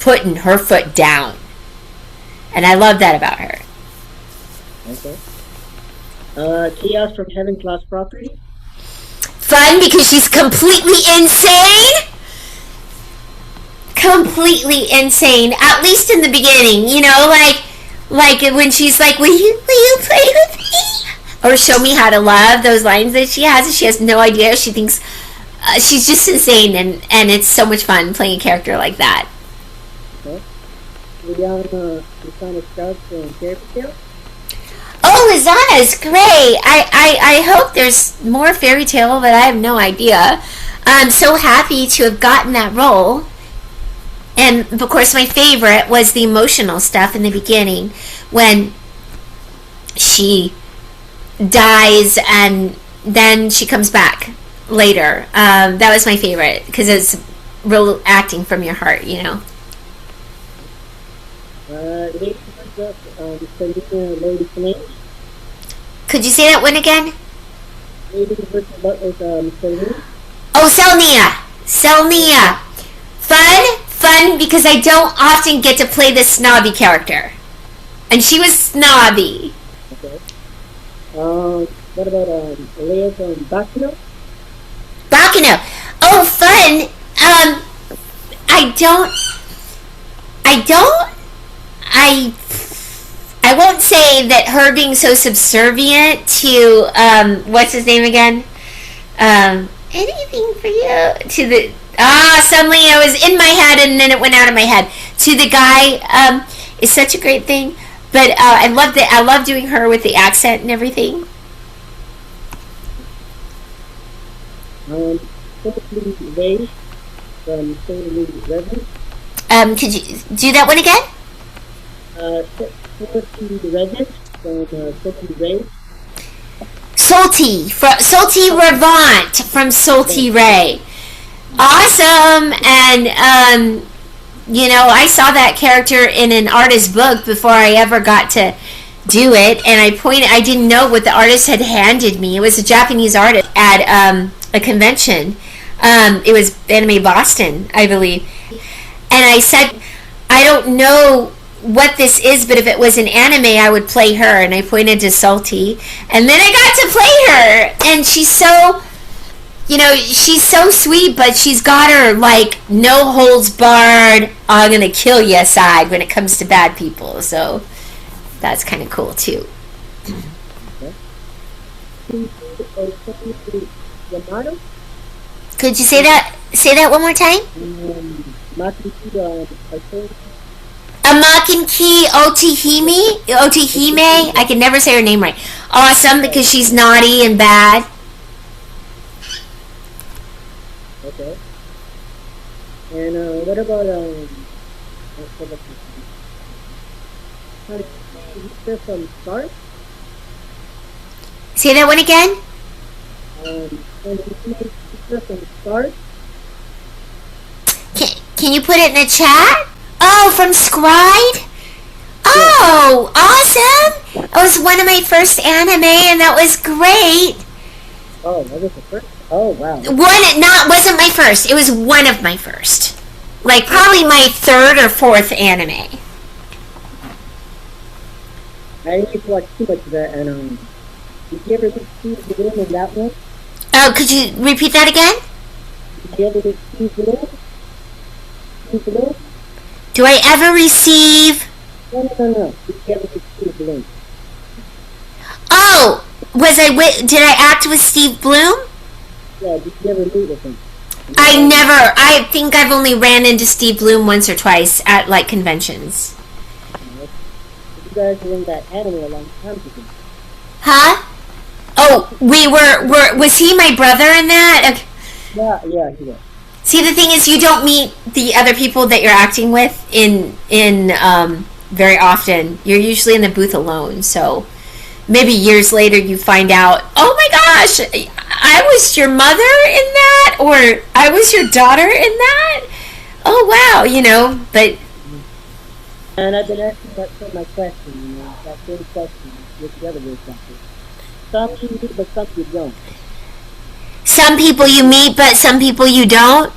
putting her foot down. And I love that about her. Okay. Chaos from Heaven Class Property. Fun because she's completely insane. Completely insane. At least in the beginning, you know, like when she's like, will you play with me? Or show me how to love, those lines that she has. She has no idea. She thinks she's just insane, and it's so much fun playing a character like that. Okay. Liana Starks and Fairy Tale. Oh, Lizana's great. I hope there's more Fairy Tale, but I have no idea. I'm so happy to have gotten that role. And, of course, my favorite was the emotional stuff in the beginning when she dies and then she comes back later. That was my favorite because it's real acting from your heart, you know. Lady versus Lady Flame. Could you say that one again? Lady versus Selenia. Oh, Selnia. Fun because I don't often get to play this snobby character. And she was snobby. Okay. What about Leia from Bakino? Bakino. Oh, fun. I won't say that her being so subservient to what's his name again? Anything for you to the suddenly I was in my head and then it went out of my head. To the guy is such a great thing, but I love doing her with the accent and everything. Simply Ray from Simply Resident. Could you do that one again? Simply Resident from Simply Ray. Salty Revant from Salty Ray. Awesome. And you know, I saw that character in an artist book before I ever got to do it, and I didn't know what the artist had handed me. It was a Japanese artist at a convention. It was Anime Boston, I believe. And I said, I don't know what this is, but if it was an anime, I would play her. And I pointed to Salty. And then I got to play her. And she's so, you know, she's so sweet, but she's got her, like, no holds barred, I'm going to kill you side when it comes to bad people. So that's kind of cool, too. Could you say that one more time? Amakinki Otihime. I can never say her name right. Awesome, because she's naughty and bad. Okay. And what about from Stars? Say that one again. From Stars. Can you put it in the chat? Oh, from Scride? Oh, awesome! It was one of my first anime, and that was great. Oh, that was the first? Oh, wow. Wasn't my first. It was one of my first. Like, probably my third or fourth anime. I used to watch too much of that, and did you ever see the game in that one? Oh, could you repeat that again? Did you ever meet Steve Bloom? Steve Bloom? Do I ever receive? No, no, no, no. Did you ever meet Steve Bloom? Oh, did I act with Steve Bloom? Yeah, did you ever meet with him? I think I've only ran into Steve Bloom once or twice at like conventions. You guys were in that anime a long time ago. Huh? Oh, was he my brother in that? Okay. Yeah, he was. See, the thing is, you don't meet the other people that you're acting with in very often. You're usually in the booth alone, so maybe years later you find out, oh my gosh, I was your mother in that, or I was your daughter in that. Oh wow, but And I've been asking that my question, that same question with the other voice actors. Some you meet, but some you don't. some people you meet, but some people you don't.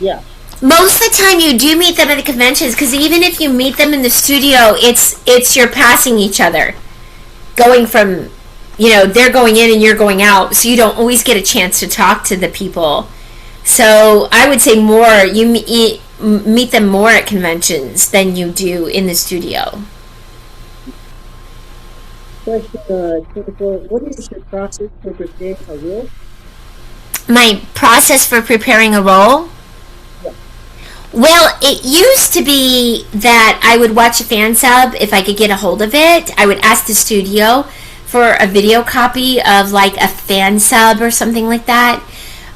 Yeah. Most of the time you do meet them at the conventions, because even if you meet them in the studio, it's you're passing each other, going from, they're going in and you're going out, so you don't always get a chance to talk to the people. So I would say more you meet them more at conventions than you do in the studio. Question 24. What is your process for preparing a role? My process for preparing a role? Yeah. Well, it used to be that I would watch a fan sub if I could get a hold of it. I would ask the studio for a video copy of like a fan sub or something like that.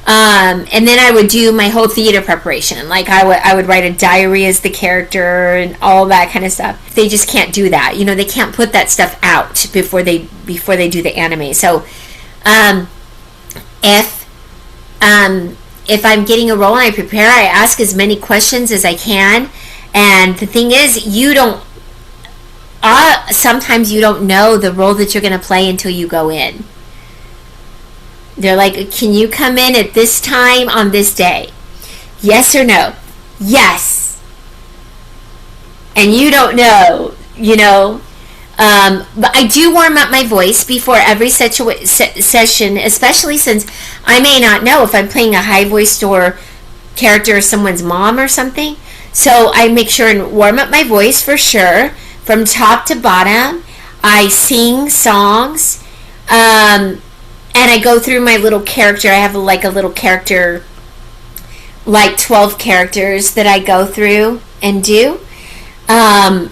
And then I would do my whole theater preparation. Like I would write a diary as the character and all that kind of stuff. They just can't do that. They can't put that stuff out before they do the anime. So if I'm getting a role and I prepare, I ask as many questions as I can. And the thing is, sometimes you don't know the role that you're going to play until you go in. They're like, can you come in at this time on this day? Yes or no? Yes. And you don't know, But I do warm up my voice before every session, especially since I may not know if I'm playing a high voiced or character or someone's mom or something. So I make sure and warm up my voice for sure, from top to bottom. I sing songs. And I go through my little character. I have like a little character, like 12 characters that I go through and do. And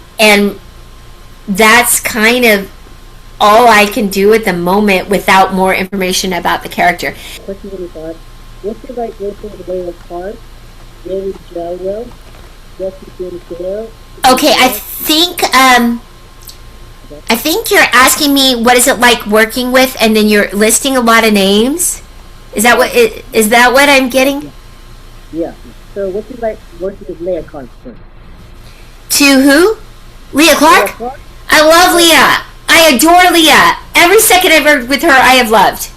that's kind of all I can do at the moment without more information about the character. Question 25. What's your right working with Layla Clark, Gary Jalwell, Jesse Sinclair? Okay, I think you're asking me what is it like working with, and then you're listing a lot of names. Is that what I'm getting? Yeah. So what's it like working with Leah Clark? To who? Leah Clark? Leah Clark? I love Leah. I adore Leah. Every second I've worked with her, I have loved.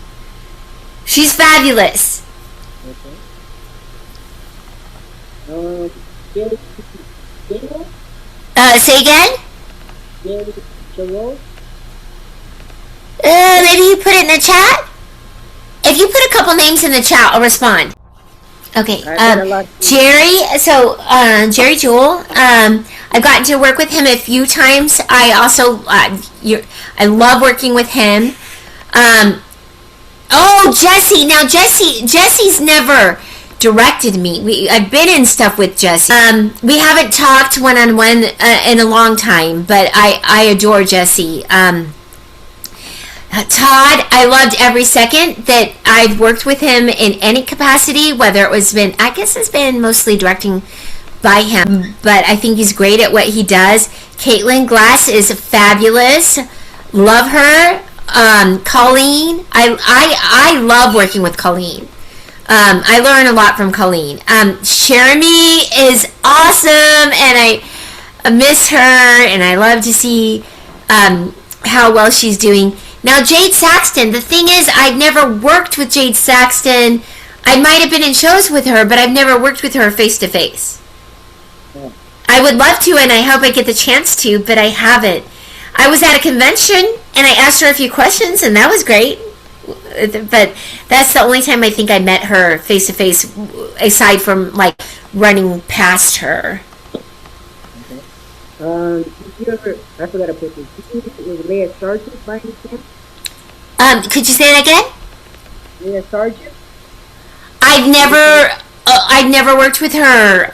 She's fabulous. Okay. Gary Say again? Gary Jalwell? Maybe you put it in the chat? If you put a couple names in the chat, I'll respond. Okay, Jerry Jewell, I've gotten to work with him a few times. I also, I love working with him. Jesse. Now, Jesse's never directed me. I've been in stuff with Jesse. We haven't talked one-on-one in a long time, but I adore Jesse. Todd, I loved every second that I've worked with him in any capacity, whether I guess it's been mostly directing by him, but I think he's great at what he does. Caitlin Glass is fabulous. Love her. Colleen, I love working with Colleen. I learn a lot from Colleen. Jeremy is awesome, and I miss her, and I love to see how well she's doing. Now, Jade Saxton, the thing is, I've never worked with Jade Saxton. I might have been in shows with her, but I've never worked with her face-to-face. Yeah. I would love to, and I hope I get the chance to, but I haven't. I was at a convention, and I asked her a few questions, and that was great. But that's the only time I think I met her face to face, aside from like running past her. Okay. Did you ever? I forgot to put this. Did you was Leah Sargent by any chance? Could you say that again? Leah Sargent? I've never worked with her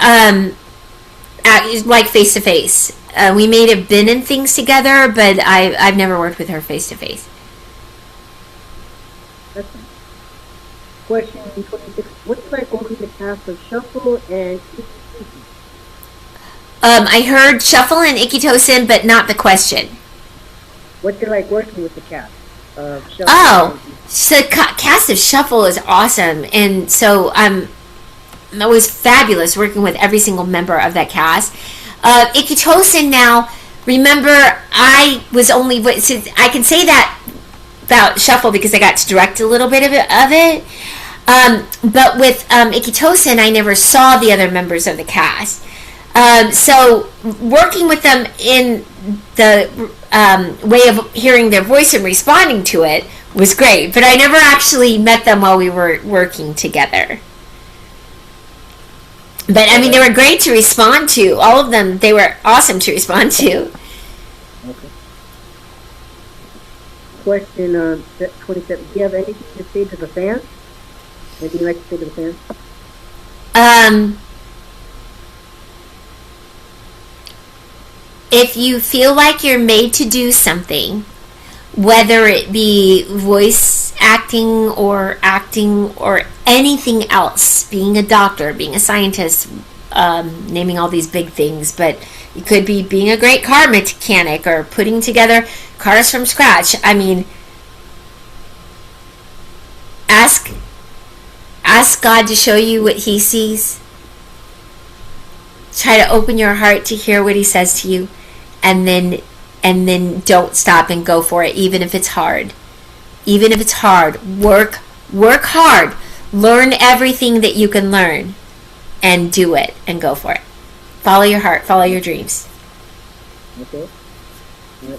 like face to face. We may have been in things together, but I've never worked with her face to face. That's fine. Question 26. What's like working the cast of Shuffle and I heard Shuffle and Ikitosen, but not the question. what's it like working with the cast of Shuffle? Oh, so the cast of Shuffle is awesome, and so it was fabulous working with every single member of that cast. Ikitosen now, remember, I was only, I can say that about Shuffle because I got to direct a little bit of it. But with Ikitosen, I never saw the other members of the cast. So working with them in the way of hearing their voice and responding to it was great. But I never actually met them while we were working together. But I mean, they were great to respond to. All of them, they were awesome to respond to. Okay. Question 27. Do you have anything to say to the fans? Anything you'd like to say to the fans? If you feel like you're made to do something, whether it be voice acting or anything else, being a doctor, being a scientist, naming all these big things, but it could be being a great car mechanic or putting together cars from scratch. I mean, ask God to show you what He sees. Try to open your heart to hear what He says to you, and then don't stop and go for it, even if it's hard. Even if it's hard, work hard. Learn everything that you can learn, and do it, and go for it. Follow your heart, follow your dreams. Okay.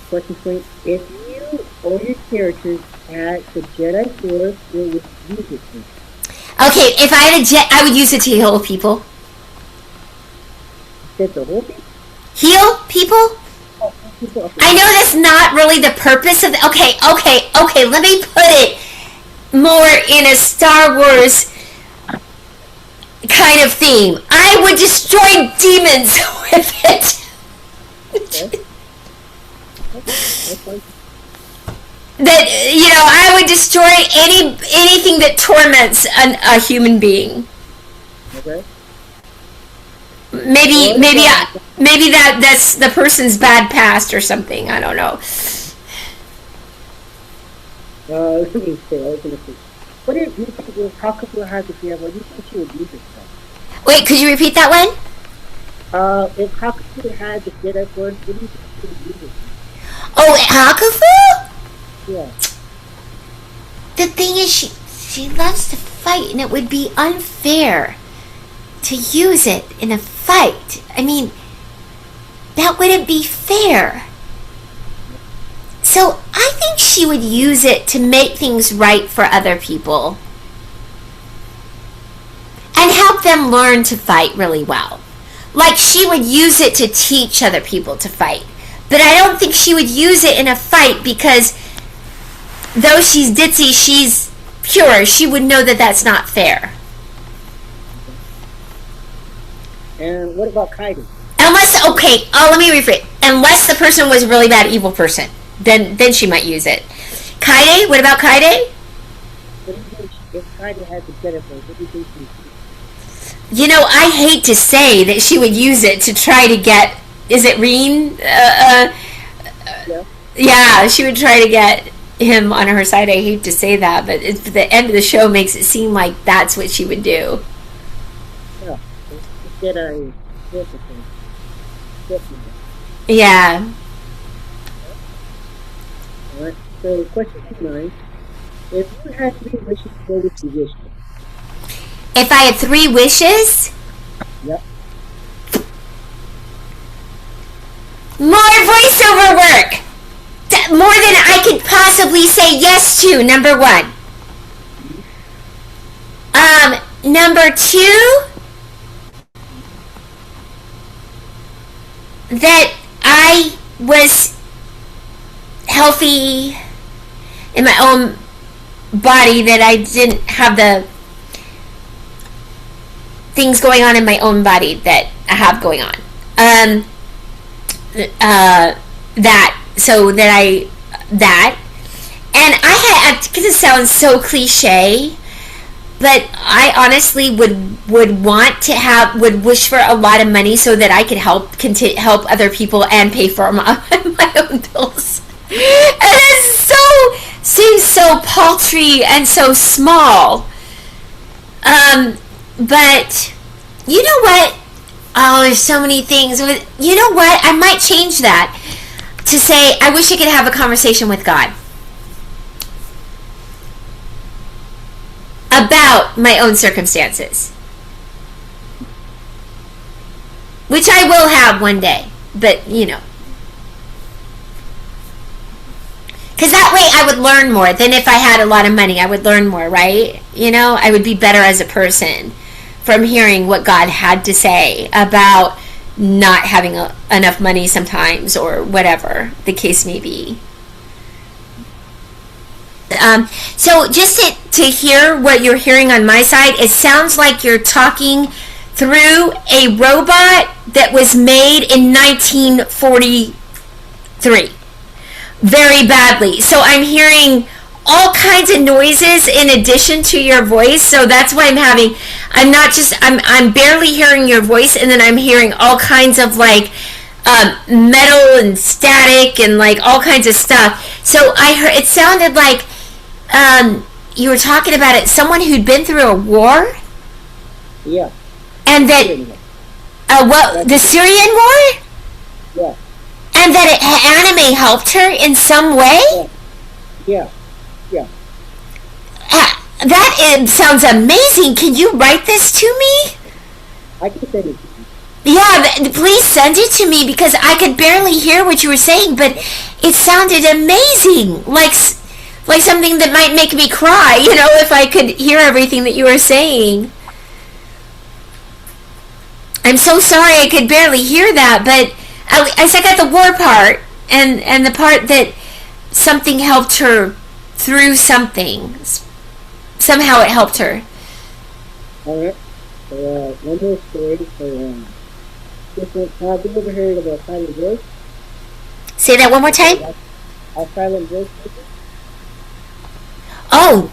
Question 20. If you or your characters had the Jedi Force, what would you use it to? Okay, if I had a jet, I would use it to heal people. Said the whole thing? Heal people? Oh, people. Okay. I know that's not really the purpose of okay, let me put it more in a Star Wars kind of theme. I would destroy demons with it. Okay. That's fine. That, I would destroy anything that torments a human being. Okay. Maybe that's the person's bad past or something. I don't know. Let me see. What if you think how could you have the Jedi? What do you think she would use it for? Wait, could you repeat that one? If Hakufu had the Jedi Force, what do you think she would use it for? Oh, Hakufu? Yeah. The thing is, she loves to fight, and it would be unfair to use it in a fight. I mean, that wouldn't be fair. So I think she would use it to make things right for other people and help them learn to fight really well. Like, she would use it to teach other people to fight. But I don't think she would use it in a fight because though she's ditzy, she's pure. She would know that that's not fair. And what about Kaiden? Let me rephrase. Unless the person was a really bad evil person, then she might use it. Kaide? What about Kaide? What do you think if Kaiden had the Jedi Force? What do you think she would use? I hate to say that she would use it to try to get. Is it Reen? Yeah, she would try to get him on her side. I hate to say that, but the end of the show makes it seem like that's what she would do. Yeah, Jedi Force. Yeah. Alright, so question 9. If you had 3 wishes, what would you wish for? If I had 3 wishes? Yep. More voiceover work! More than I could possibly say yes to, number 1. Number two, that I was healthy in my own body, that I didn't have the things going on in my own body that I have going on. That and I had, because it sounds so cliche, but I honestly would want to have, would wish for a lot of money so that I could help other people and pay for my own bills. And it seems so paltry and so small. But you know what? Oh, there's so many things. You know what? I might change that to say, I wish I could have a conversation with God about my own circumstances, which I will have one day. But because that way I would learn more than if I had a lot of money. I would learn more, right? I would be better as a person from hearing what God had to say about not having enough money sometimes, or whatever the case may be. So just to hear what you're hearing on my side, it sounds like you're talking through a robot that was made in 1943 very badly. So I'm hearing all kinds of noises in addition to your voice. So that's why I'm barely hearing your voice, and then I'm hearing all kinds of like metal and static and like all kinds of stuff. So I heard, it sounded like you were talking about it, someone who'd been through a war. Yeah. And that the Syrian war? Yeah. And that anime helped her in some way? Yeah. Yeah. That sounds amazing. Can you write this to me? I can send it to you. Yeah, please send it to me, because I could barely hear what you were saying, but it sounded amazing. Like something that might make me cry, if I could hear everything that you were saying. I'm so sorry I could barely hear that, but I got the war part, and the part that something helped her through something. Somehow it helped her. Alright. So, one more story. So, have you ever heard of a silent voice? Say that one more time? A silent voice? Oh,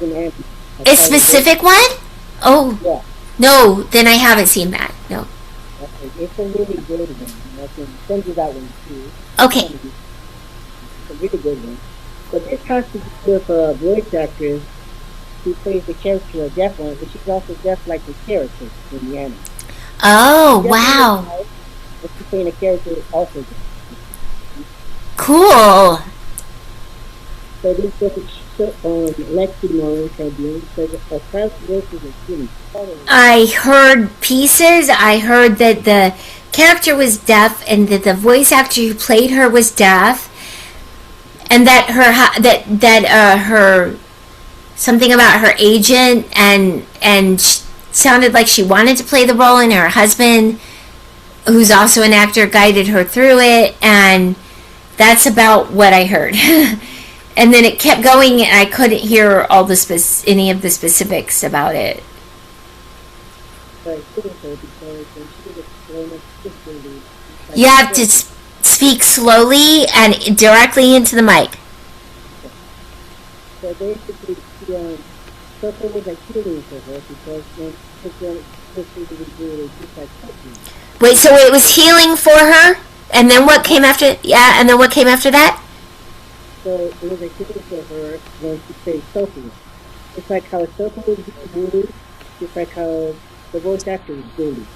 a specific one? Oh, yeah. No, then I haven't seen that. No. Okay, it's a really good one. I can send you that one too. Okay. It's a really good one. But this has to do with a voice actress who plays the character of deaf one, but she's also deaf like the character in the anime. Oh, wow. But she's playing a character also deaf. Cool. So this was Lexi Moran said, so the silent voice is a human. I heard pieces. I heard that the character was deaf, and that the voice actor who played her was deaf, and that her something about her agent and sounded like she wanted to play the role, and her husband, who's also an actor, guided her through it, and that's about what I heard. And then it kept going, and I couldn't hear all any of the specifics about it. You have to speak slowly and directly into the mic. So basically, something was like healing for her, because when Wait, so it was healing for her, and then what came after? Yeah, and then what came after that? So it was like healing for her when she played Sophie. It's like how Sophie was being bullied, just like how the voice actor was bullied.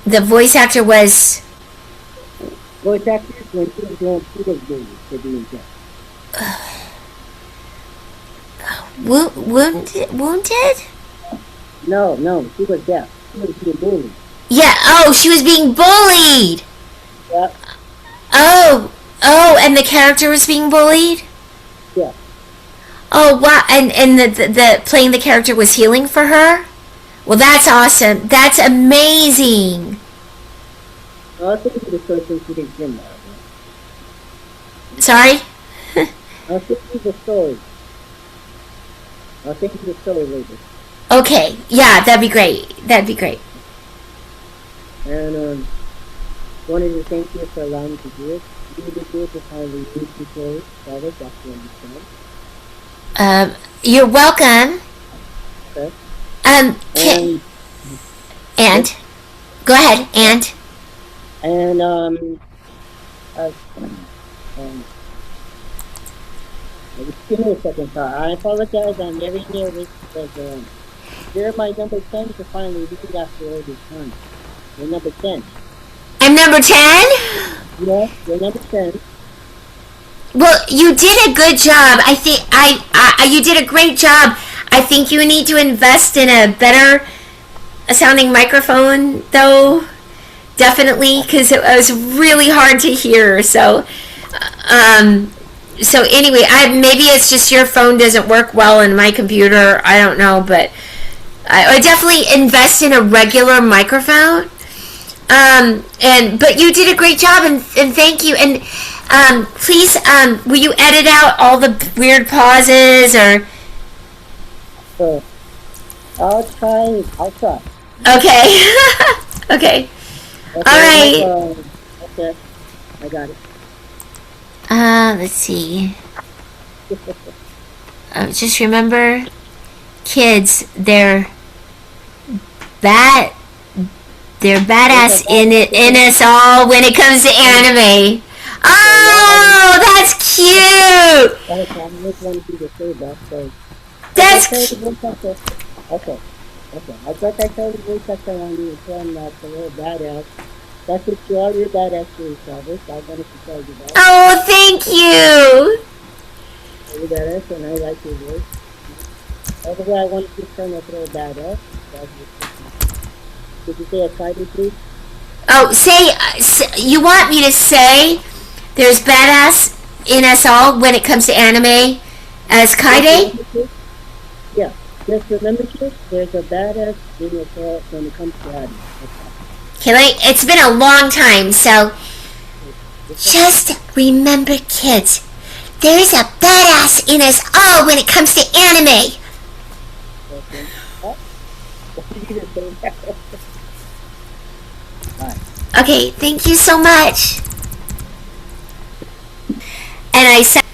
The voice actor was... Voice actor, when she was going, she was bullied for being deaf. Wounded? No, she was deaf. She was being bullied. Yeah, oh, she was being bullied! Yep. Oh, and the character was being bullied? Yeah. Oh wow! And the playing the character was healing for her. Well, that's awesome. That's amazing. I'll send you the story since you didn't hear that. Sorry. I'll send you the story. I'll send you the story later. Okay. Yeah, that'd be great. That'd be great. And wanted to thank you for allowing me to do it. You did good to finally read the story. That was actually understand. You're welcome. Okay. Can, and go ahead. And give me a second, sorry. I apologize. I'm very nervous because you're my number 10 to finally read after all this time. You're number 10. I'm number 10. Yes, you're number 10. Well, you did a good job. I think you did a great job. I think you need to invest in a better sounding microphone, though. Definitely, because it was really hard to hear. So anyway, maybe it's just your phone doesn't work well in my computer. I don't know, but I definitely invest in a regular microphone. But you did a great job, and thank you. And please, will you edit out all the weird pauses or? I'll try. Okay. Okay. All right. Okay. I got it. Let's see. Just remember, kids, they're badass in us all when it comes to anime. Oh, that's cute. That's okay. I thought I told you voice actor on you saying that the little badass. That's what you are, you're badass for yourself. I wanted to tell you that. Oh, thank you. You're badass and I like your voice. Although I wanted to turn up a little badass. Could you say a title, please? Oh, you want me to say there's badass in us all when it comes to anime as Kaide? Yeah. Just remember, kids, there's a badass in us all when it comes to anime. Okay, it's been a long time, so just remember, kids, there's a badass in us all when it comes to anime. Okay, thank you so much. And I said